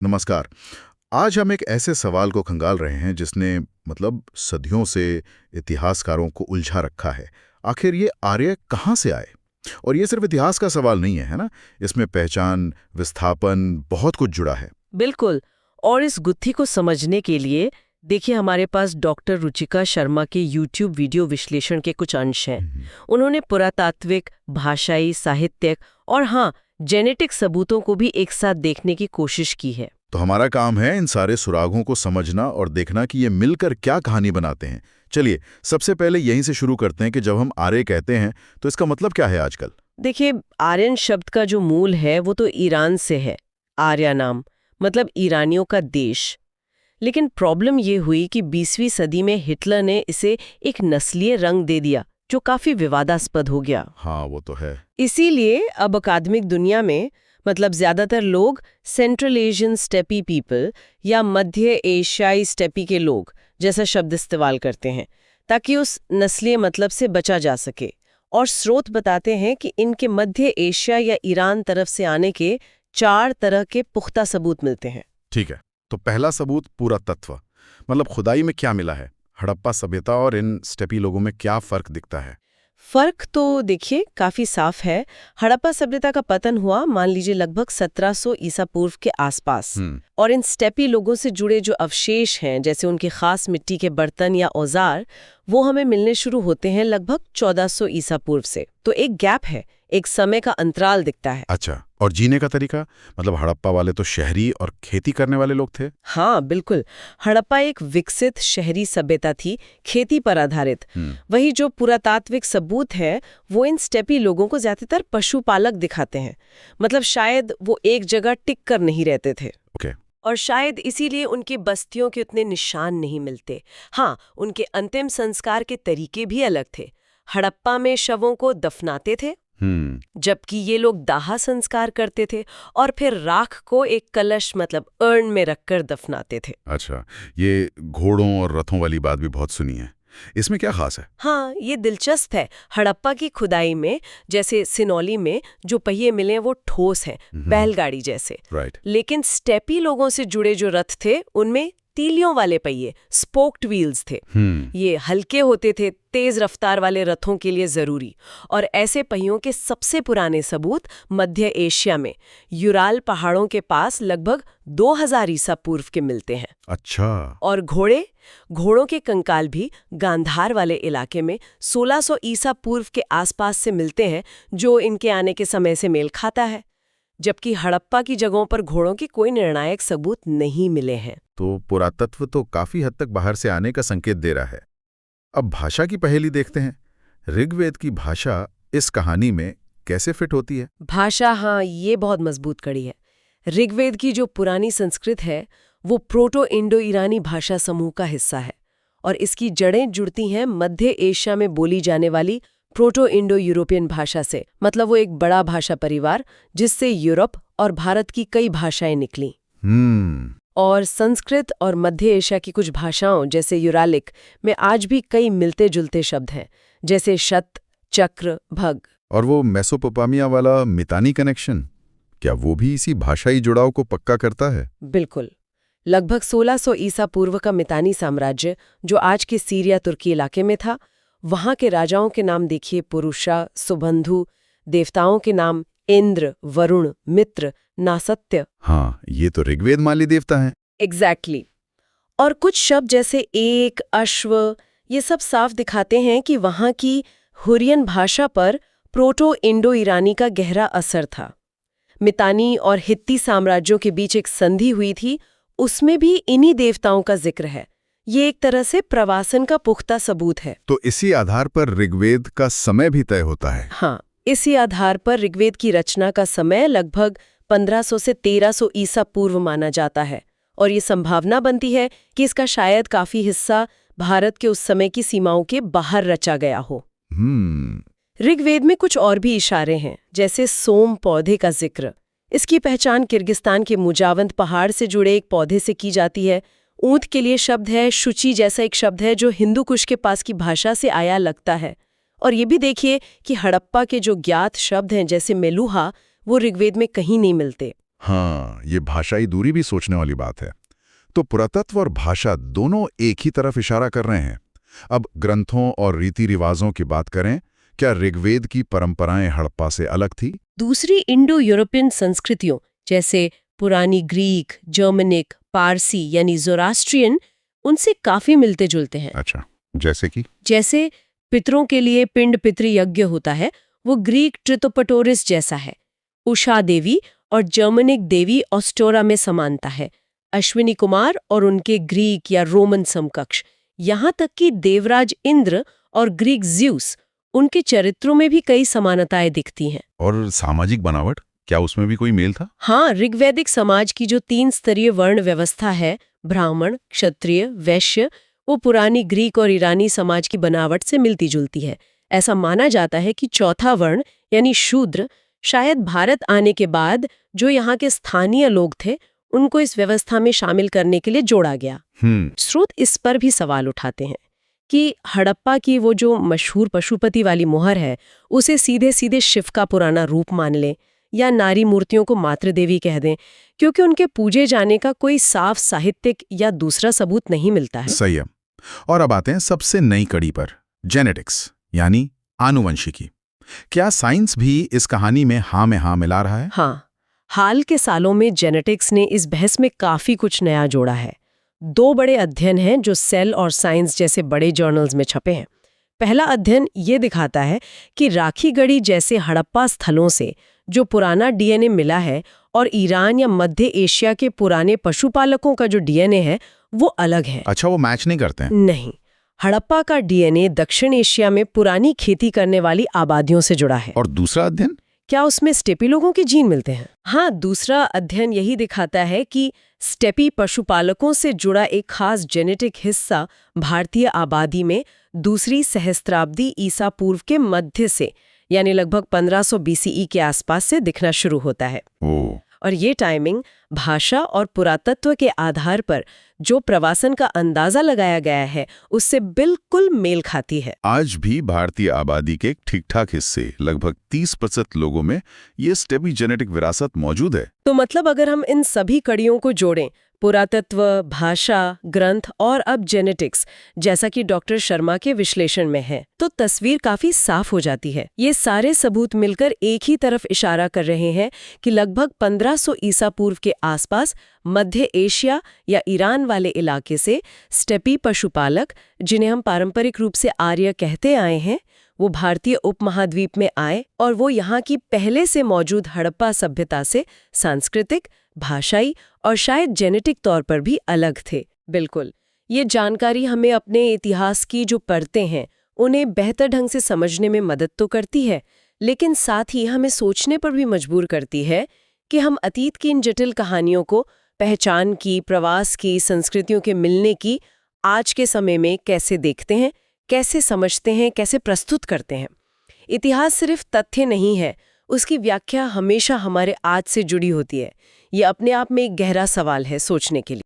नमस्कार। आज हम एक ऐसे सवाल को खंगाल रहे हैं जिसने सदियों से इतिहासकारों को उलझा रखा है। आखिर ये आर्य कहाँ से आए? और ये सिर्फ इतिहास का सवाल नहीं है ना? इसमें पहचान, विस्थापन, बहुत कुछ जुड़ा है। बिल्कुल। और इस गुत्थी को समझने के लिए देखिए, हमारे पास डॉक्टर रुचिका शर्मा के YouTube वीडियो विश्लेषण के कुछ अंश हैं। उन्होंने पुरातात्विक, भाषाई, साहित्यिक और हाँ, जेनेटिक सबूतों को भी एक साथ देखने की कोशिश की है। तो हमारा काम है इन सारे सुरागों को समझना और देखना कि ये मिलकर क्या कहानी बनाते हैं। चलिए, सबसे पहले यहीं से शुरू करते हैं कि जब हम आर्य कहते हैं तो इसका मतलब क्या है आजकल? देखिए, आर्यन शब्द का जो मूल है वो तो ईरान से है। आर्या नाम मतलब ईरानियों का देश। लेकिन प्रॉब्लम ये हुई कि 20वीं सदी में हिटलर ने इसे एक नस्लीय रंग दे दिया जो काफी विवादास्पद हो गया। हाँ, वो तो है। इसीलिए अब अकादमिक दुनिया में ज्यादातर लोग सेंट्रल एशियन स्टेपी पीपल या मध्य एशियाई स्टेपी के लोग जैसा शब्द इस्तेमाल करते हैं, ताकि उस नस्लीय मतलब से बचा जा सके। और स्रोत बताते हैं कि इनके मध्य एशिया या ईरान तरफ से आने के 4 तरह के पुख्ता सबूत मिलते हैं। ठीक है, तो पहला सबूत पुरातत्व, खुदाई में क्या मिला है? हड़प्पा सभ्यता और इन स्टेपी लोगों में क्या फर्क दिखता है? फर्क तो देखिए काफी साफ है। हड़प्पा सभ्यता का पतन हुआ मान लीजिए लगभग 1700 ईसा पूर्व के आसपास। और इन स्टेपी लोगों से जुड़े जो अवशेष हैं, जैसे उनके खास मिट्टी के बर्तन या औजार, वो हमें मिलने शुरू होते हैं लगभग 1400 ईसा पूर्व से। तो एक गैप है, एक समय का अंतराल दिखता है। अच्छा, और जीने का तरीका? हड़प्पा वाले तो शहरी और खेती करने वाले लोग थे। हाँ बिल्कुल, हड़प्पा एक विकसित शहरी सभ्यता थी, खेती पर आधारित। वही जो पुरातात्विक सबूत है वो इन स्टेपी लोगों को ज्यादातर पशुपालक दिखाते हैं। शायद वो एक जगह टिक कर नहीं रहते थे। और शायद इसीलिए उनकी बस्तियों के उतने निशान नहीं मिलते। हाँ, उनके अंतिम संस्कार के तरीके भी अलग थे। हड़प्पा में शवों को दफनाते थे, जबकि ये लोग दाह संस्कार करते थे और फिर राख को एक कलश अर्न में रखकर दफनाते थे। अच्छा, ये घोड़ों और रथों वाली बात भी बहुत सुनी है। इसमें क्या खास है? हाँ, ये दिलचस्प है। हड़प्पा की खुदाई में, जैसे सिनौली में, जो पहिए मिले वो ठोस हैं, बैलगाड़ी जैसे। लेकिन स्टेपी लोगों से जुड़े जो रथ थे उनमें तीलियों वाले पहिए, स्पोक्ड व्हील्स थे। ये हल्के होते थे, तेज रफ्तार वाले रथों के लिए जरूरी। और ऐसे पहियों के सबसे पुराने सबूत मध्य एशिया में यूराल पहाड़ों के पास लगभग 2000 ईसा पूर्व के मिलते हैं। अच्छा। और घोड़ों के कंकाल भी गांधार वाले इलाके में 1600 ईसा पूर्व के आसपास से मिलते हैं, जो इनके आने के समय से मेल खाता है। जबकि हड़प्पा की जगहों पर घोड़ों के कोई निर्णायक सबूत नहीं मिले हैं। तो पुरातत्व तो काफी हद तक बाहर से आने का संकेत दे रहा है। अब भाषा की पहेली देखते हैं। ऋग्वेद की भाषा इस कहानी में कैसे फिट होती है? भाषा, हाँ, ये बहुत मजबूत कड़ी है। ऋग्वेद की जो पुरानी संस्कृत है वो प्रोटो इंडो ईरानी भाषा समूह का हिस्सा है और इसकी जड़ें जुड़ती हैं मध्य एशिया में बोली जाने वाली प्रोटो इंडो यूरोपियन भाषा से। वो एक बड़ा भाषा परिवार जिससे यूरोप और भारत की कई भाषाएं निकली। और संस्कृत और मध्य एशिया की कुछ भाषाओं जैसे यूरालिक में आज भी कई मिलते जुलते शब्द हैं, जैसे शत, चक्र, भग। और वो मेसोपोटामिया वाला मितानी कनेक्शन, क्या वो भी इसी भाषाई जुड़ाव को पक्का करता है? बिल्कुल। लगभग 1600 ईसा पूर्व का मितानी साम्राज्य, जो आज के सीरिया तुर्की इलाके में था, वहां के राजाओं के नाम देखिए, पुरुषा, सुबंधु, देवताओं के नाम इंद्र, वरुण, मित्र, नासत्य। हाँ, ये तो ऋग्वेद माली देवता हैं। एग्जैक्टली। और कुछ शब्द जैसे एक, अश्व, ये सब साफ दिखाते हैं कि वहां की हुरियन भाषा पर प्रोटो इंडो ईरानी का गहरा असर था। मितानी और हित्ती साम्राज्यों के बीच एक संधि हुई थी, उसमें भी इन्हीं देवताओं का जिक्र है। ये एक तरह से प्रवासन का पुख्ता सबूत है। तो इसी आधार पर ऋग्वेद का समय भी तय होता है। हाँ, इसी आधार पर ऋग्वेद की रचना का समय लगभग 1500 से 1300 ईसा पूर्व माना जाता है और ये संभावना बनती है कि इसका शायद काफी हिस्सा भारत के उस समय की सीमाओं के बाहर रचा गया हो। ऋग्वेद में कुछ और भी इशारे हैं, जैसे सोम पौधे का जिक्र। इसकी पहचान किर्गिस्तान के मुजावंत पहाड़ से जुड़े एक पौधे से की जाती है। ऊंट के लिए शब्द है शुचि जैसा एक शब्द है जो हिंदू कुश के पास की भाषा से आया लगता है। और ये भी देखिए कि हड़प्पा के जो ज्ञात शब्द हैं जैसे मेलुहा, वो ऋग्वेद में कहीं नहीं मिलते। हाँ, ये भाषाई दूरी भी सोचने वाली बात है। तो पुरातत्व और भाषा दोनों एक ही तरफ इशारा कर रहे हैं। अब ग्रंथों और रीति रिवाजों की बात करें, क्या ऋग्वेद की परंपराएं हड़प्पा से अलग थी? दूसरी इंडो यूरोपियन संस्कृतियों जैसे पुरानी ग्रीक, जर्मनिक, पारसी यानी ज़ोरास्ट्रियन उनसे काफी मिलते जुलते हैं। अच्छा, जैसे कि? जैसे पितरों के लिए पिंड पितृ यज्ञ होता है, वो ग्रीक ट्रितोपटोरिस जैसा है। उषा देवी और जर्मनिक देवी ऑस्टोरा में समानता है। अश्विनी कुमार और उनके ग्रीक या रोमन समकक्ष, यहाँ तक कि देवराज इंद्र और ग्रीक ज्यूस, उनके चरित्रों में भी कई समानताएं दिखती हैं। और सामाजिक बनावट, क्या उसमें भी कोई मेल था? हाँ, ऋग्वैदिक समाज की जो 3 स्तरीय वर्ण व्यवस्था है, ब्राह्मण, क्षत्रिय, वैश्य, वो पुरानी ग्रीक और ईरानी समाज की बनावट से मिलती जुलती है। ऐसा माना जाता है कि चौथा वर्ण यानी शूद्र शायद भारत आने के बाद जो यहाँ के स्थानीय लोग थे उनको इस व्यवस्था में शामिल करने के लिए जोड़ा गया। स्रोत इस पर भी सवाल उठाते हैं कि हड़प्पा की वो जो मशहूर पशुपति वाली मोहर है उसे सीधे सीधे शिव का पुराना रूप मान लें या नारी मूर्तियों को मातृदेवी कह दें, क्योंकि उनके पूजे जाने का कोई साफ साहित्यिक या दूसरा सबूत नहीं मिलता है। सही है। और अब आते हैं सबसे नई कड़ी पर, जेनेटिक्स यानी आनुवंशिकी। क्या साइंस भी इस कहानी में हाँ मिला रहा है? हाँ, हाल के सालों में जेनेटिक्स ने इस बहस में काफी कुछ नया जोड़ा है। 2 बड़े अध्ययन हैं जो सेल और साइंस जैसे बड़े जर्नल्स में छपे हैं। पहला अध्ययन ये दिखाता है कि राखीगढ़ी जैसे हड़प्पा स्थलों से जो पुराना डीएनए मिला है और ईरान या मध्य एशिया के पुराने पशुपालकों का जो डीएनए है वो अलग है। अच्छा, वो मैच नहीं करते हैं? नहीं, हड़प्पा का डीएनए दक्षिण एशिया में पुरानी खेती करने वाली आबादियों से जुड़ा है। और दूसरा अध्ययन? क्या उसमें स्टेपी लोगों के जीन मिलते हैं? हाँ, दूसरा अध्ययन यही दिखाता है कि स्टेपी पशुपालकों से जुड़ा एक खास जेनेटिक हिस्सा भारतीय आबादी में दूसरी सहस्त्राब्दी ईसा पूर्व के मध्य से यानी लगभग 1500 बीसीई के आसपास से दिखना शुरू होता है। और ये टाइमिंग भाषा और पुरातत्व के आधार पर जो प्रवासन का अंदाजा लगाया गया है उससे बिल्कुल मेल खाती है। आज भी भारतीय आबादी के ठीक-ठाक हिस्से लगभग 30% लोगों में ये स्टेपी जेनेटिक विरासत मौजूद है। तो मतलब अगर हम इन सभी कड़ियों को जोड़ें, पुरातत्व, भाषा, ग्रंथ और अब जेनेटिक्स, जैसा कि डॉक्टर शर्मा के विश्लेषण में है, तो तस्वीर काफी साफ हो जाती है। ये सारे सबूत मिलकर एक ही तरफ इशारा कर रहे हैं कि लगभग 1500 ईसा पूर्व के आसपास मध्य एशिया या ईरान वाले इलाके से स्टेपी पशुपालक, जिन्हें हम पारंपरिक रूप से आर्य कहते आए हैं, वो भारतीय उपमहाद्वीप में आए और वो यहाँ की पहले से मौजूद हड़प्पा सभ्यता से सांस्कृतिक, भाषाई और शायद जेनेटिक तौर पर भी अलग थे। बिल्कुल, ये जानकारी हमें अपने इतिहास की जो परतें हैं उन्हें बेहतर ढंग से समझने में मदद तो करती है, लेकिन साथ ही हमें सोचने पर भी मजबूर करती है कि हम अतीत की इन जटिल कहानियों को पहचान की, प्रवास की, संस्कृतियों के मिलने की आज के समय में कैसे देखते हैं, कैसे समझते हैं, कैसे प्रस्तुत करते हैं। इतिहास सिर्फ तथ्य नहीं है, उसकी व्याख्या हमेशा हमारे आज से जुड़ी होती है। ये अपने आप में एक गहरा सवाल है सोचने के लिए।